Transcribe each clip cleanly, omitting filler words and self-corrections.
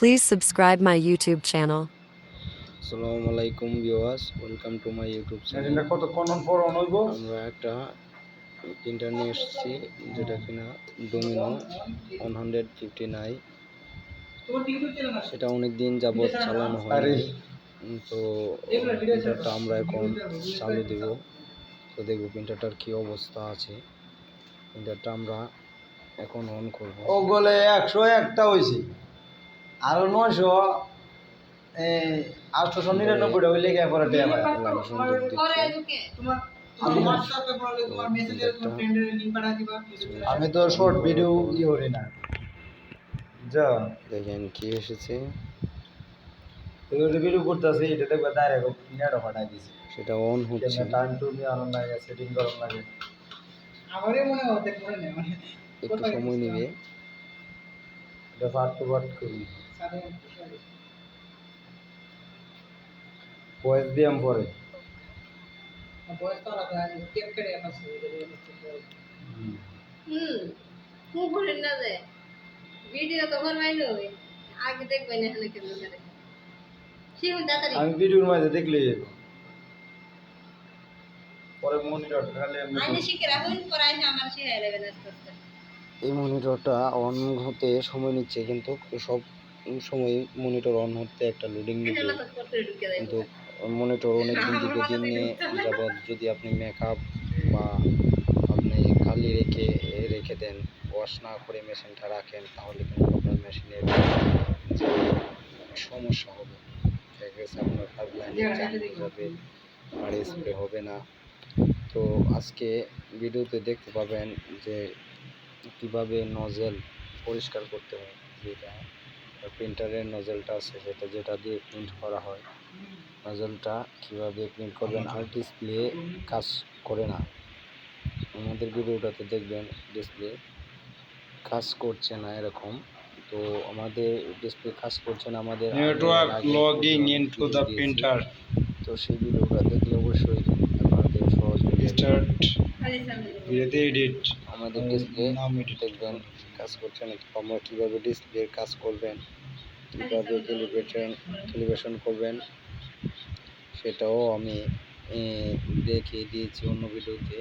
Please subscribe my YouTube channel. আসসালামু আলাইকুম viewers, welcome to my YouTube channel. আমরা একটা প্রিন্টার নিয়ে এসেছি যেটা কিনা ডোমিনো 159। সেটা অনেক দিন যাবৎ চালানো হয়নি। তো প্রিন্টারটা আমরা এখন চালু দেব। তো দেখব প্রিন্টারটার কি অবস্থা আছে। প্রিন্টারটা আমরা এখন অন করব। ওগুলো 101টা হয়েছে আরো 900 899টা হইলে কি করে দেয়া ভাই আমি তো শর্ট ভিডিও করি না যা দেখেন কি এসেছে। এগুলো ভিডিও করতেছে এটা দেখবে ডাইরেক্ট নেট ফাটাই দিছে সেটা অন হচ্ছে। টাইম টু মি অন লাগে সেটিং করা লাগে আমারই মনে হতে করে না মানে একটু সময় নেবে। এটা ফাট টু ফাট করি ভয়েস দিয়াম পরে ভয়েস তো আলাদা টেপ করে আছে খুব ভুলেন না যে ভিডিও তো বানাইলো আগে দেখবেন এখানে কেমন করে কি হল দাদারি আমি ভিডিওর মধ্যে দেখলেই পরে মনিটর খালি আমি শিখে রাখুন পরে আইনা আমার শিখাই দেবেন আস্তে আস্তে। এই মনিটরটা অন হতে সময় নিচ্ছে, কিন্তু সব সময় মনিটর অন হতে একটা লোডিং নিবে। কিন্তু মনিটর অনেক দিন দীর্ঘদিনে যাবৎ যদি আপনি মেকআপ বা আপনি খালি রেখে দেন, ওয়াশ না করে মেশিনটা রাখেন, তাহলে কিন্তু আপনার মেশিনের যে সমস্যা হবে, দেখা গেছে আপনার পাইপলাইন জাম হয়ে যাবে আর স্প্রে হবে না। তো আজকে ভিডিওতে দেখতে পাবেন যে কিভাবে নজেল পরিষ্কার করতে হয়। যেটা প্রিন্টারের নজেলটা আছে যেটা দিয়ে প্রিন্ট করা হয়, নজেলটা কিভাবে প্রিন্ট করবেন। আর ডিসপ্লে কাজ করে না, আমাদের ভিডিওটাতে দেখবেন ডিসপ্লে কাজ করছে না এরকম। তো আমাদের ডিসপ্লে কাজ করছে না, আমাদের network logging into the printer. তো সেই ভিডিওটা দেখলে অবশ্যই আপনাদের সহজ স্টার্ট এডিট আমাদের ডিসপ্লে দেখবেন কাজ করছে না। তো আমরা কীভাবে ডিসপ্লের কাজ করবেন, কীভাবে ক্যালিব্রেশন করবেন, সেটাও আমি দেখিয়ে দিয়েছি অন্য ভিডিওতে।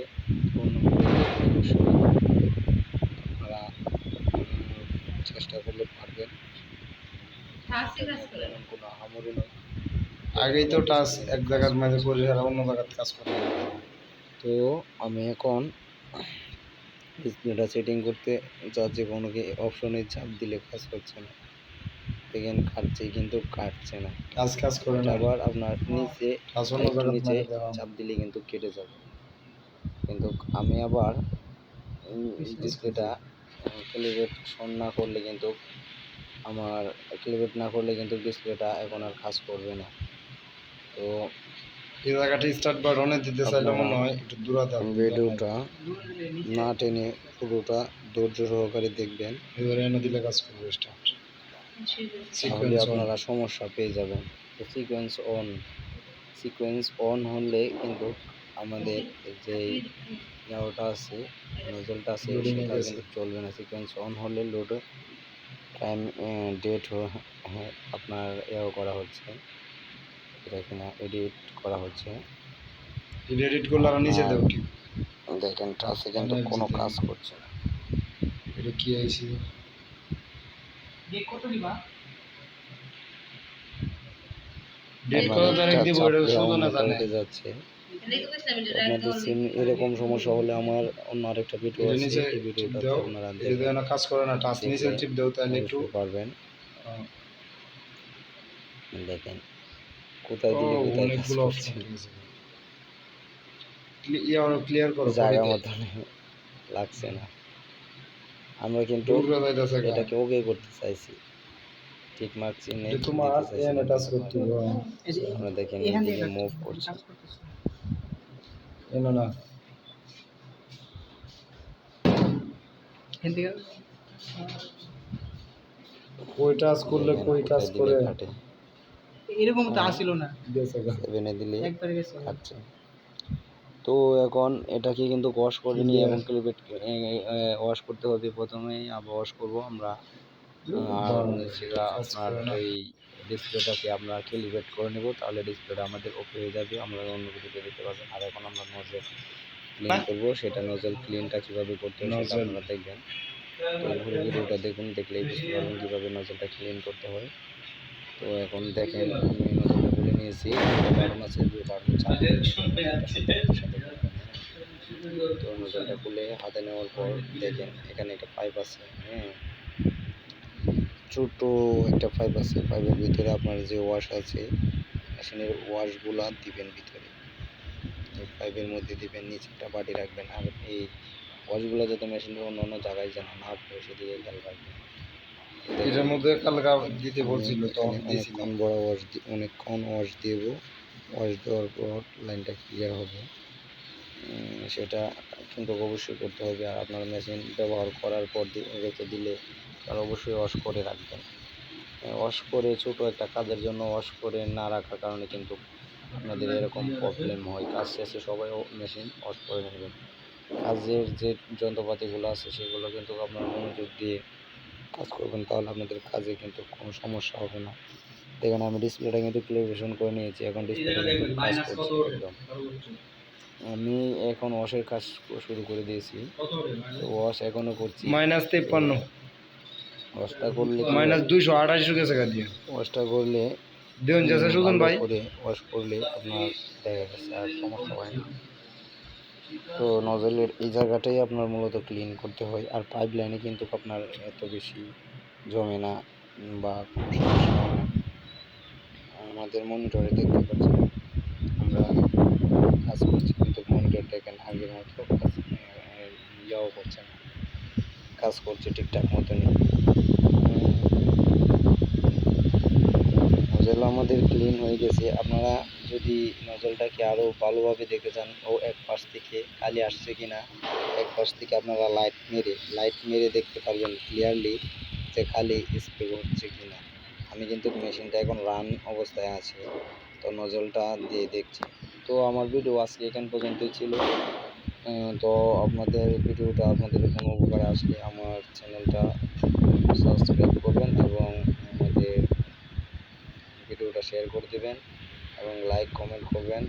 অবশ্যই আপনারা চেষ্টা করলে পারবেন, কোনো আহামরি নয়। আগেই তো টাচ এক জায়গার মাঝে করে আর অন্য জায়গায় কাজ করে। তো আমি এখন ডিসপ্লেটা সেটিং করতে যাচ্ছি, কোনো অপশনে চাপ দিলে কাজ করছে না। দেখেন কাটছে, কিন্তু কাটছে না, কাজ করে না। আবার আপনার নিচে চাপ দিলে কিন্তু কেটে যাবে। কিন্তু আমি আবার ডিসপ্লেটা ক্যালিব্রেশন না করলে কিন্তু ডিসপ্লেটা এখন আর কাজ করবে না। তো এই জায়গাটা স্টার্ট বাটনে দিতে চাইলে মনে হয় একটু দূরাতে ভিডিওটা না টেনে পুরোটা ধৈর্য সহকারে দেখবেন, এনে দিলে কাজ করবে স্টার্ট। তাহলে আপনারা সমস্যা পেয়ে যাবেন। তো সিকোয়েন্স অন হলে কিন্তু আমাদের যে ইয়াটা আছে, নজলটা আছে, সেটা কিন্তু চলবে না। সিকোয়েন্স অন হলে লোড টাইম ডেট আপনার করা হচ্ছে, এটা কিনা এডিট করা হচ্ছে। এডিট করলে আর নিচে দাও ঠিক দেখেন টাচে কিন্তু কোনো কাজ করছে না। এটা কি আইছে ডেট কত দিবা ডেট কত তারিখ দিব এটা শুধু না জানে যাচ্ছে। আপনাদের সিম এরকম সমস্যা হলে আমার অন্য আরেকটা ভিডিও আছে, এই ভিডিওটাতে আপনারা দেখেন কাজ করে না, টাচ নিচে টিপ দাও তাহলে একটু পারবেন। দেখেন কোথায় দিলে কোথায় কাজ করছে, ক্লিয়ার করো, জায়গা মতো লাগছে না। আমরা কিন্তু এটাকে ওকে করতে চাইছি, ঠিক মার্ক চিহ্নে তোমার এখানে টাচ করতে হবে। আমরা দেখেন এইদিকে মুভ করছি, এনো না কই টাচ করলে কই কাজ করে কাটে, এরকম তো আসিল না সেভেনে দিলে কাটছে। তো এখন এটাকে কিন্তু ওয়াশ করে নিয়ে এখন ওয়াশ করতে হবে। প্রথমেই আবার ওয়াশ করব আমরা আর হচ্ছে গিয়ে আপনার ওই ডিসপ্লেটাকে আমরা ক্যালিব্রেট করে নেব, তাহলে ডিসপ্লেটা আমাদের ওকে হয়ে যাবে, আমরা অন্য ভিডিওতে দেখতে পাবেন। আর এখন আমরা নজল ক্লিন করব, সেটা নজল ক্লিনটা কীভাবে করতে হয় সেটা আপনারা দেখবেন। তো পুরো ভিডিওটা দেখুন, দেখলেই বুঝতে পারবেন কীভাবে নজলটা ক্লিন করতে হয়। তো এখন দেখেন আমি নজলটা খুলে নিয়েছি, বাটন আছে, দুই বাটন চাপ তো নজলটা খুলে হাতে নেওয়ার পর দেখেন এখানে একটা পাইপ আছে, হ্যাঁ ছোটো একটা পাইপ আছে। পাইপের ভিতরে আপনার যে ওয়াশ আছে মেশিনের ওয়াশগুলা দিবেন ভিতরে, পাইপের মধ্যে দিবেন, নিচে একটা বাটি রাখবেন। আর এই ওয়াশগুলো যাতে মেশিনের অন্য অন্য জায়গায় যেন না পড়ে সেদিকে খেয়াল রাখবেন। এটার মধ্যে কালকা দিতে বলছিল তো অনেকক্ষণ বড় ওয়াশ অনেকক্ষণ ওয়াশ দেব, ওয়াশ দেওয়ার পর লাইনটা ক্লিয়ার হবে, সেটা কিন্তু অবশ্যই করতে হবে। আর আপনার মেশিন ব্যবহার করার পর রেখে দিলে আর অবশ্যই ওয়াশ করে রাখবেন। ওয়াশ করে ছোটো একটা কাজের জন্য ওয়াশ করে না রাখার কারণে কিন্তু আপনাদের এরকম প্রবলেম হয়। কাজ শেষে সবাই মেশিন ওয়াশ করে নেবেন। কাজের যে যন্ত্রপাতিগুলো আছে সেগুলো কিন্তু আপনারা মনোযোগ দিয়ে কাজ করবেন, তাহলে আপনাদের কাজে কিন্তু কোনো সমস্যা হবে না। দেখেন আমি ডিসপ্লেটা কিন্তু ক্যালিব্রেশন করে নিয়েছি, এখন ডিসপ্লেটা কিন্তু কাজ করছে একদম। আমি এখন ওয়াশের কাজ শুরু করে দিয়েছি, তো ওয়াশ এখনও করছি। -53 ওয়াশটা করলে -228 গেছে দিয়ে ওয়াশটা করলে দেন যাচ্ছে সুজন ভাই করে ওয়াশ করলে আপনার দেখা গেছে আর সমস্যা হয় না। তো নজলের এই জায়গাটাই আপনার মূলত ক্লিন করতে হয়। আর পাইপ লাইনে কিন্তু আপনার এত বেশি জমে না বা কোনো সমস্যা হয় না। আমাদের মনিটরে দেখতে পাচ্ছেন আমরা কাজ করছি, কিন্তু মনিটর দেখেন আগের মতো কাজ ইয়াও করছে না, কাজ করছে ঠিকঠাক মতনই। নজল আমাদের ক্লিন হয়ে গেছে। আপনারা যদি নজলটাকে আরও ভালোভাবে দেখতে চান ও এক পাশ থেকে খালি আসছে কি না, এক পাশ থেকে আপনারা লাইট মেরে দেখতে পারবেন ক্লিয়ারলি যে খালি স্প্রে হচ্ছে কি না। আমি কিন্তু মেশিনটা এখন রান অবস্থায় আছে, তো নজলটা দিয়ে দেখছি। তো আমার ভিডিও আজকে এখান পর্যন্তই ছিল। তো আপনাদের ভিডিওটা আপনাদের কোনো উপকারে আসলে আমার চ্যানেলটা সাবস্ক্রাইব করবেন এবং আমাদের ভিডিওটা শেয়ার করে দেবেন এবং লাইক কমেন্ট করবেন।